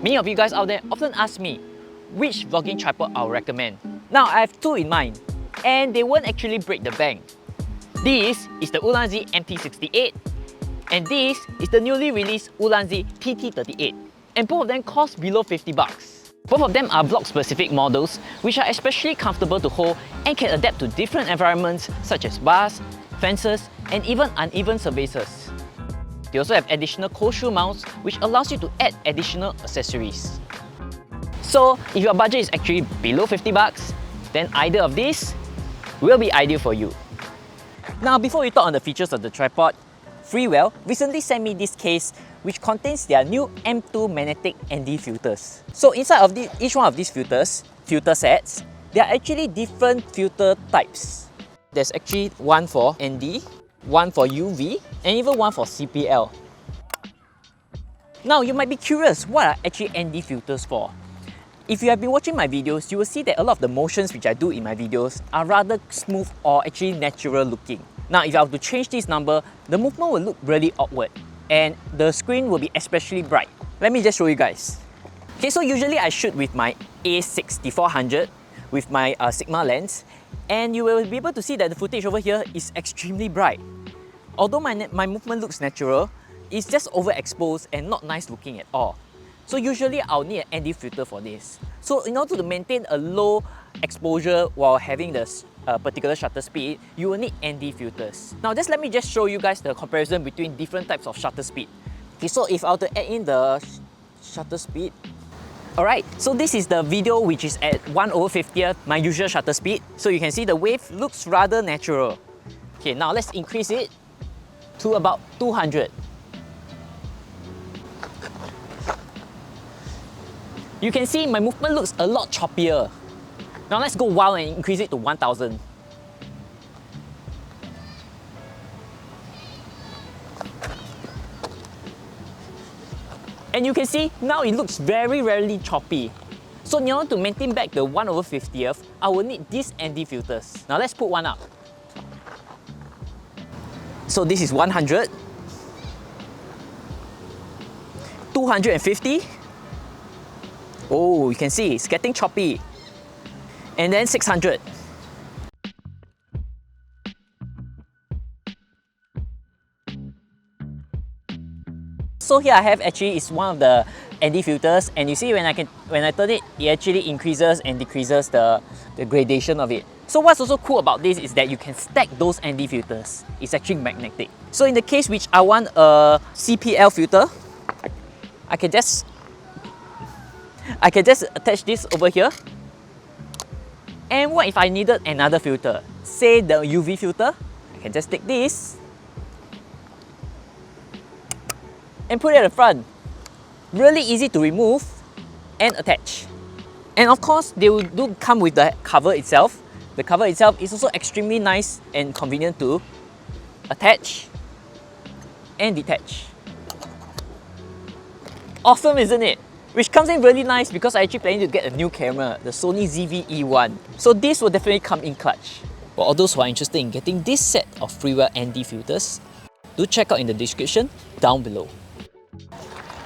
Many of you guys out there often ask me which vlogging tripod I'll recommend. Now I have two in mind and they won't actually break the bank. This is the Ulanzi MT-68 and this is the newly released Ulanzi TT38, and both of them cost below 50 bucks. Both of them are vlog-specific models which are especially comfortable to hold and can adapt to different environments such as bars, fences, and even uneven surfaces. They also have additional cold shoe mounts which allows you to add additional accessories. So if your budget is actually below 50 bucks, then either of these will be ideal for you. Now before we talk on the features of the tripod, Freewell recently sent me this case which contains their new M2 magnetic ND filters. So inside of each one of these filter sets, there are actually different filter types. There's actually one for ND, one for UV, and even one for CPL. Now you might be curious, what are actually ND filters for? If you have been watching my videos, you will see that a lot of the motions which I do in my videos are rather smooth or actually natural looking. Now if I were to change this number, the movement will look really awkward and the screen will be especially bright. Let me just show you guys. Okay, so usually I shoot with my A6400 with my Sigma lens, and you will be able to see that the footage over here is extremely bright. Although my movement looks natural, it's just overexposed and not nice looking at all. So usually I'll need an ND filter for this. So in order to maintain a low exposure while having the particular shutter speed, you will need ND filters. Now let me just show you guys the comparison between different types of shutter speed. Okay, so if I were to add in the shutter speed, alright, so this is the video which is at 1/50th my usual shutter speed. So you can see the wave looks rather natural. Okay, now let's increase it to about 200. You can see my movement looks a lot choppier. Now let's go wild and increase it to 1000. And you can see now it looks very choppy. So in order to maintain back the 1/50th, I will need these ND filters. Now let's put one up. So this is 100, 250. Oh, you can see it's getting choppy. And then 600. So here I have actually is one of the ND filters, and you see when I turn it, it actually increases and decreases the gradation of it. So what's also cool about this is that you can stack those ND filters. It's actually magnetic. So in the case which I want a CPL filter, I can just attach this over here. And what if I needed another filter? Say the UV filter, I can just take this and put it at the front. Really easy to remove and attach. And of course, they do come with the cover itself. The cover itself is also extremely nice and convenient to attach and detach. Awesome, isn't it? Which comes in really nice because I actually planning to get a new camera, the Sony ZV-E1. So this will definitely come in clutch. For all those who are interested in getting this set of Freewell ND filters, do check out in the description down below.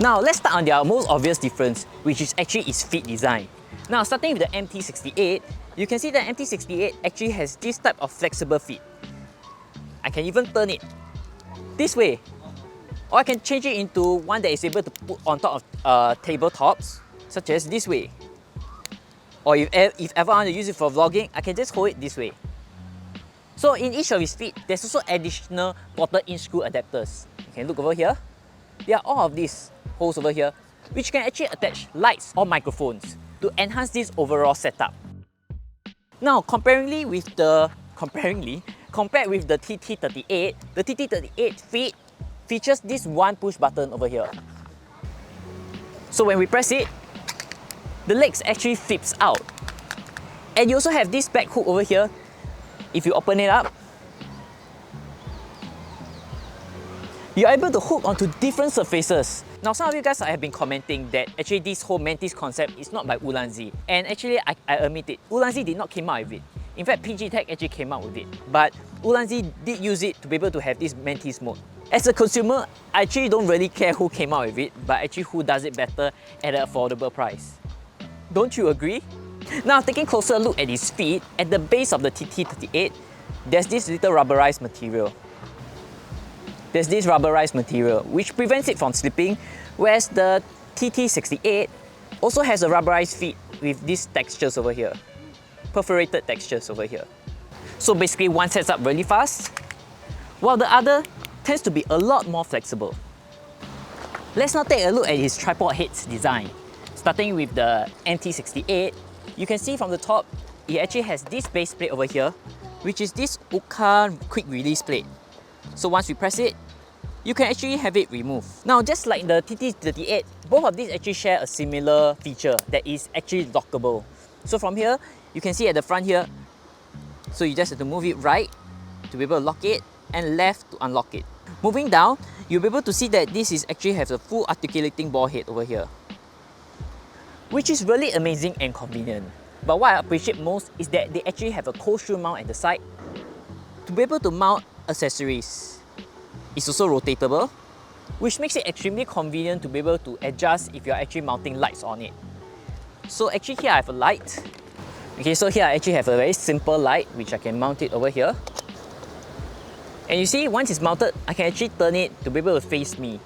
Now let's start on their most obvious difference, which is actually its feet design. Now starting with the MT-68, you can see that MT-68 actually has this type of flexible feet. I can even turn it this way, or I can change it into one that is able to put on top of tabletops, such as this way. Or if ever I want to use it for vlogging, I can just hold it this way. So in each of his feet, there's also additional quarter-inch screw adapters. You can look over here. There are all of these holes over here, which can actually attach lights or microphones to enhance this overall setup. Now, compared with the TT38, the TT38 feet features this one push button over here. So when we press it, the legs actually flips out. And you also have this back hook over here. If you open it up, you're able to hook onto different surfaces. Now some of you guys have been commenting that actually this whole Mantis concept is not by Ulanzi. And actually I admit it, Ulanzi did not come out with it. In fact, PG Tech actually came out with it. But Ulanzi did use it to be able to have this Mantis mode. As a consumer, I actually don't really care who came out with it, but actually who does it better at an affordable price. Don't you agree? Now, taking a closer look at its feet, at the base of the TT38, there's this little rubberized material. There's this rubberized material which prevents it from slipping, whereas the TT68 also has a rubberized feet with these textures over here, perforated textures over here. So basically one sets up really fast, while the other tends to be a lot more flexible. Let's now take a look at its tripod head's design. Starting with the MT-68, you can see from the top, it actually has this base plate over here, which is this Uka quick release plate. So once you press it, you can actually have it removed. Now, just like the TT38, both of these actually share a similar feature that is actually lockable. So from here, you can see at the front here, so you just have to move it right to be able to lock it and left to unlock it. Moving down, you'll be able to see that this is actually has a full articulating ball head over here, which is really amazing and convenient. But what I appreciate most is that they actually have a cold shoe mount at the side to be able to mount accessories. It's also rotatable, which makes it extremely convenient to be able to adjust if you're actually mounting lights on it. So actually here I have a light. Okay, so here I actually have a very simple light which I can mount it over here. And you see, once it's mounted, I can actually turn it to be able to face me.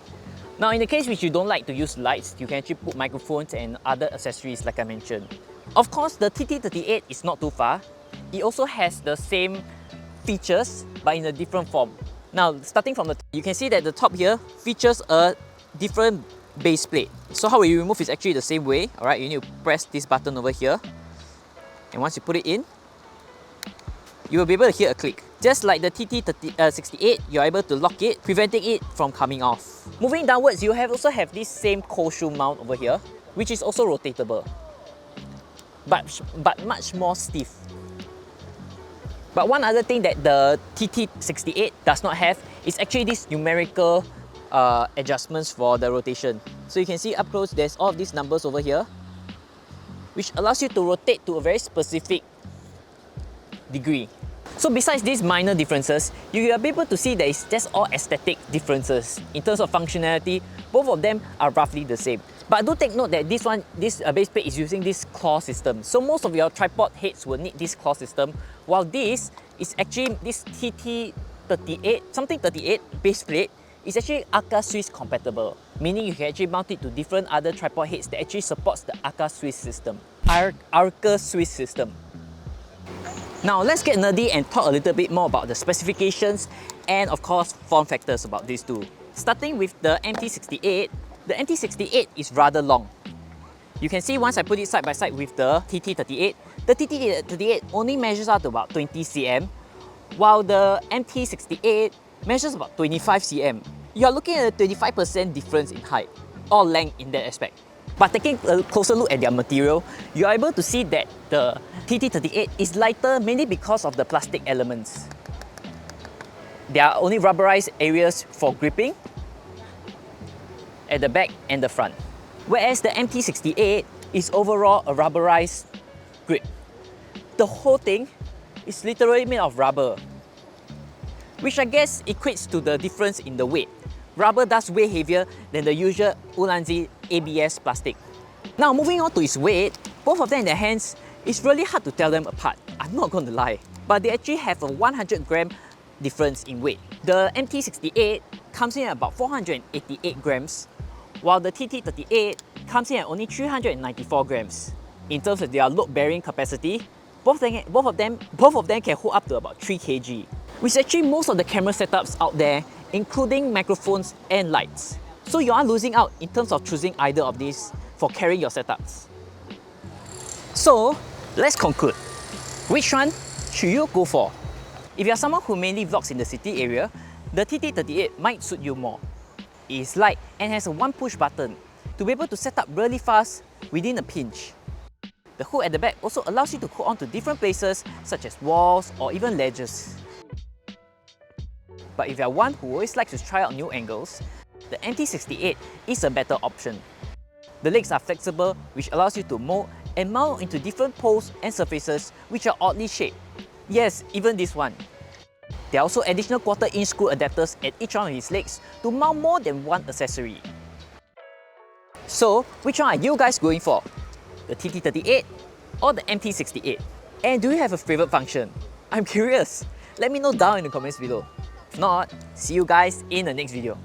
Now, in the case which you don't like to use lights, you can actually put microphones and other accessories like I mentioned. Of course, the TT38 is not too far. It also has the same features but in a different form. Now, starting from the top, you can see that the top here features a different base plate. So how you remove is actually the same way. Alright, you need to press this button over here. And once you put it in, you will be able to hear a click. Just like the TT68, you're able to lock it, preventing it from coming off. Moving downwards, you also have this same cold shoe mount over here, which is also rotatable, but much more stiff. But one other thing that the TT68 does not have is actually these numerical adjustments for the rotation. So you can see up close, there's all of these numbers over here, which allows you to rotate to a very specific degree. So besides these minor differences, you are able to see that it's just all aesthetic differences. In terms of functionality, both of them are roughly the same. But do take note that this base plate is using this claw system. So most of your tripod heads will need this claw system, while this is actually this TT38 base plate is actually ARCA Swiss compatible, meaning you can actually mount it to different other tripod heads that actually supports the ARCA Swiss system. ARCA Swiss system. Now let's get nerdy and talk a little bit more about the specifications and of course form factors about these two. Starting with the MT-68, the MT-68 is rather long. You can see once I put it side by side with the TT38, the TT38 only measures out to about 20 cm, while the MT-68 measures about 25 cm. You are looking at a 25% difference in height, or length in that aspect. But taking a closer look at their material, you are able to see that the TT38 is lighter mainly because of the plastic elements. There are only rubberized areas for gripping at the back and the front, whereas the MT-68 is overall a rubberized grip. The whole thing is literally made of rubber, which I guess equates to the difference in the weight. Rubber does weigh heavier than the usual Ulanzi ABS plastic. Now moving on to its weight, both of them in their hands, it's really hard to tell them apart. I'm not going to lie, but they actually have a 100 gram difference in weight. The MT-68 comes in at about 488 grams, while the TT38 comes in at only 394 grams. In terms of their load-bearing capacity, both of them can hold up to about 3 kg, which is actually most of the camera setups out there, including microphones and lights. So you are losing out in terms of choosing either of these for carrying your setups. So let's conclude. Which one should you go for? If you are someone who mainly vlogs in the city area, the TT38 might suit you more. It is light and has a one push button to be able to set up really fast within a pinch. The hook at the back also allows you to hold on to different places such as walls or even ledges. But if you are one who always likes to try out new angles, the MT-68 is a better option. The legs are flexible, which allows you to mold and mount into different poles and surfaces which are oddly shaped. Yes, even this one. There are also additional 1/4" screw adapters at each one of his legs to mount more than one accessory. So, which one are you guys going for? The TT38 or the MT-68? And do you have a favorite function? I'm curious. Let me know down in the comments below. If not, see you guys in the next video.